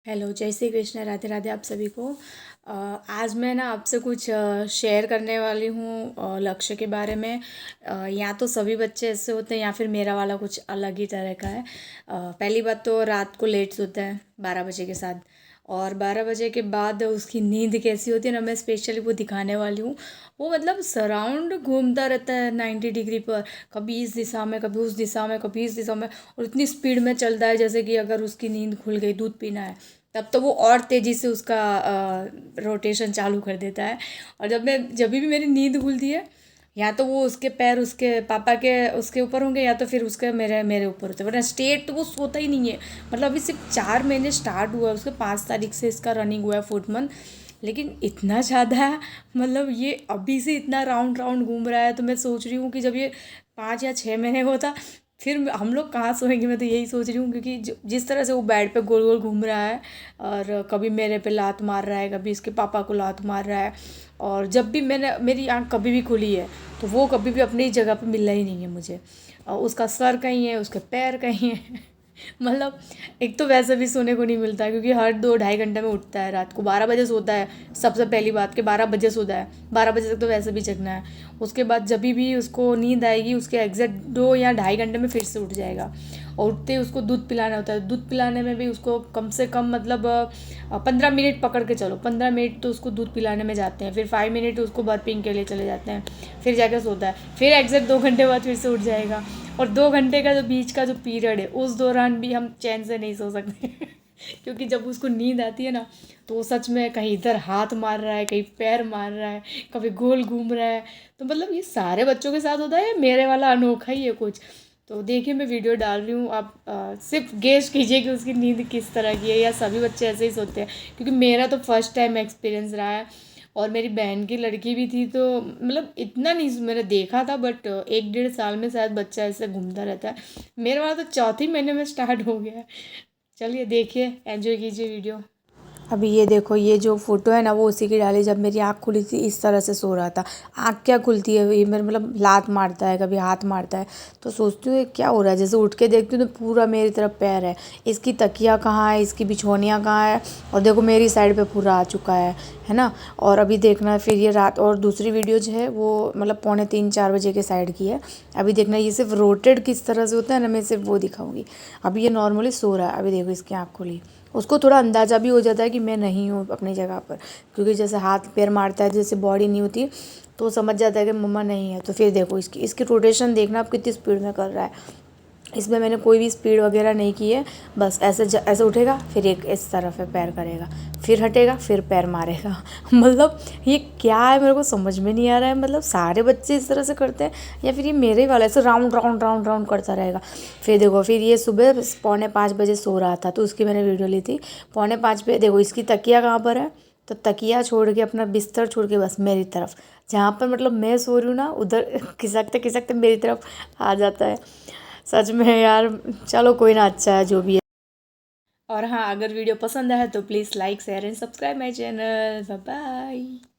Hello, जय श्री कृष्ण, राधे राधे आप सभी को। आज मैं ना आपसे कुछ शेयर करने वाली हूँ लक्ष्य के बारे में। या तो सभी बच्चे ऐसे होते हैं या फिर मेरा वाला कुछ अलग ही तरह का है। पहली बात तो रात को लेट सोता है 12 बजे के साथ, और 12 बजे के बाद उसकी नींद कैसी होती है ना, मैं स्पेशली वो दिखाने वाली हूँ। वो मतलब सराउंड घूमता रहता है 90 डिग्री पर, कभी इस दिशा में, कभी उस दिशा में, कभी इस दिशा में, और इतनी स्पीड में चलता है जैसे कि अगर उसकी नींद खुल गई, दूध पीना है तब तो वो और तेज़ी से उसका रोटेशन चालू कर देता है। और जब भी मेरी नींद खुलती है, या तो वो उसके पैर उसके पापा के उसके ऊपर होंगे, या तो फिर उसके मेरे मेरे ऊपर होते हैं, वरना स्ट्रेट तो वो सोता ही नहीं है। मतलब अभी सिर्फ 4 महीने स्टार्ट हुआ है उसके, 5 तारीख से इसका रनिंग हुआ है 4th मंथ। लेकिन इतना ज़्यादा, मतलब ये अभी से इतना राउंड राउंड घूम रहा है, तो मैं सोच रही हूँ कि जब ये 5 या 6 महीने का होता फिर हम लोग कहाँ सोएंगे। मैं तो यही सोच रही हूँ, क्योंकि जिस तरह से वो बेड पे गोल गोल घूम रहा है, और कभी मेरे पे लात मार रहा है, कभी इसके पापा को लात मार रहा है। और जब भी मेरी आँख कभी भी खुली है तो वो कभी भी अपनी जगह पे मिला ही नहीं है मुझे। और उसका सर कहीं है, उसके पैर कहीं है। मतलब एक तो वैसे भी सोने को नहीं मिलता है, क्योंकि हर 2 ढाई घंटे में उठता है। रात को 12 बजे सोता है, सबसे पहली बात कि 12 बजे सोता है, 12 बजे तक तो वैसे भी जगना है। उसके बाद जब भी उसको नींद आएगी, उसके एग्जैक्ट 2 या ढाई घंटे में फिर से उठ जाएगा। और उठते ही उसको दूध पिलाना होता है। दूध पिलाने में भी उसको कम से कम मतलब 15 मिनट पकड़ के चलो, 15 मिनट तो उसको दूध पिलाने में जाते हैं, फिर 5 मिनट उसको बर्पिंग के लिए चले जाते हैं, फिर जाकर सोता है, फिर एग्जैक्ट 2 घंटे बाद फिर से उठ जाएगा। और 2 घंटे का जो बीच का जो पीरियड है, उस दौरान भी हम चैन से नहीं सो सकते। क्योंकि जब उसको नींद आती है ना, तो वो सच में कहीं इधर हाथ मार रहा है, कहीं पैर मार रहा है, कभी गोल घूम रहा है। तो मतलब ये सारे बच्चों के साथ होता है, मेरे वाला अनोखा ही है कुछ। तो देखिए, मैं वीडियो डाल रही हूँ, आप सिर्फ गेस कीजिए कि उसकी नींद किस तरह की है, या सभी बच्चे ऐसे ही सोते हैं। क्योंकि मेरा तो फर्स्ट टाइम एक्सपीरियंस रहा है, और मेरी बहन की लड़की भी थी, तो मतलब इतना नहीं मैंने देखा था, बट 1 डेढ़ साल में शायद बच्चा ऐसे घूमता रहता है। मेरे वाला तो चौथे महीने में स्टार्ट हो गया है। चलिए देखिए, एंजॉय कीजिए वीडियो। अभी ये देखो, ये जो फोटो है ना, वो उसी की डाली जब मेरी आँख खुली थी। इस तरह से सो रहा था। आँख क्या खुलती है, ये मेरे मतलब लात मारता है, कभी हाथ मारता है। तो सोचती हूँ ये क्या हो रहा है, जैसे उठ के देखती हूँ तो पूरा मेरी तरफ पैर है। इसकी तकिया कहाँ है, इसकी बिछौनियाँ कहाँ है, और देखो मेरी साइड पे पूरा आ चुका है ना। और अभी देखना फिर ये रात, और दूसरी वीडियो जो है वो मतलब 3:45-4 बजे के साइड की है। अभी देखना ये सिर्फ रोटेट किस तरह से होता है ना, मैं सिर्फ वो दिखाऊंगी। अभी ये नॉर्मली सो रहा है, अभी देखो इसकी आँख खुली। उसको थोड़ा अंदाज़ा भी हो जाता है कि मैं नहीं हूँ अपनी जगह पर, क्योंकि जैसे हाथ पैर मारता है, जैसे बॉडी नहीं होती, तो समझ जाता है कि मम्मा नहीं है। तो फिर देखो इसकी इसकी रोटेशन देखना आप कितनी स्पीड में कर रहा है। इसमें मैंने कोई भी स्पीड वगैरह नहीं की है। बस ऐसे उठेगा, फिर एक इस तरफ है पैर करेगा, फिर हटेगा, फिर पैर मारेगा। मतलब ये क्या है, मेरे को समझ में नहीं आ रहा है। मतलब सारे बच्चे इस तरह से करते हैं, या फिर ये मेरे ही वाला ऐसे राउंड राउंड राउंड राउंड करता रहेगा। फिर देखो, फिर ये सुबह 4:45 बजे सो रहा था, तो उसकी मैंने वीडियो ली थी। 4:45 पे देखो इसकी तकिया कहाँ पर है, तो तकिया छोड़ के, अपना बिस्तर छोड़ के, बस मेरी तरफ, जहाँ पर मतलब मैं सो रही हूँ ना, उधर खिसकते खिसकते मेरी तरफ आ जाता है। सच में यार, चलो कोई ना, अच्छा है जो भी है। और हाँ, अगर वीडियो पसंद आए तो please like share and subscribe my channel. Bye bye.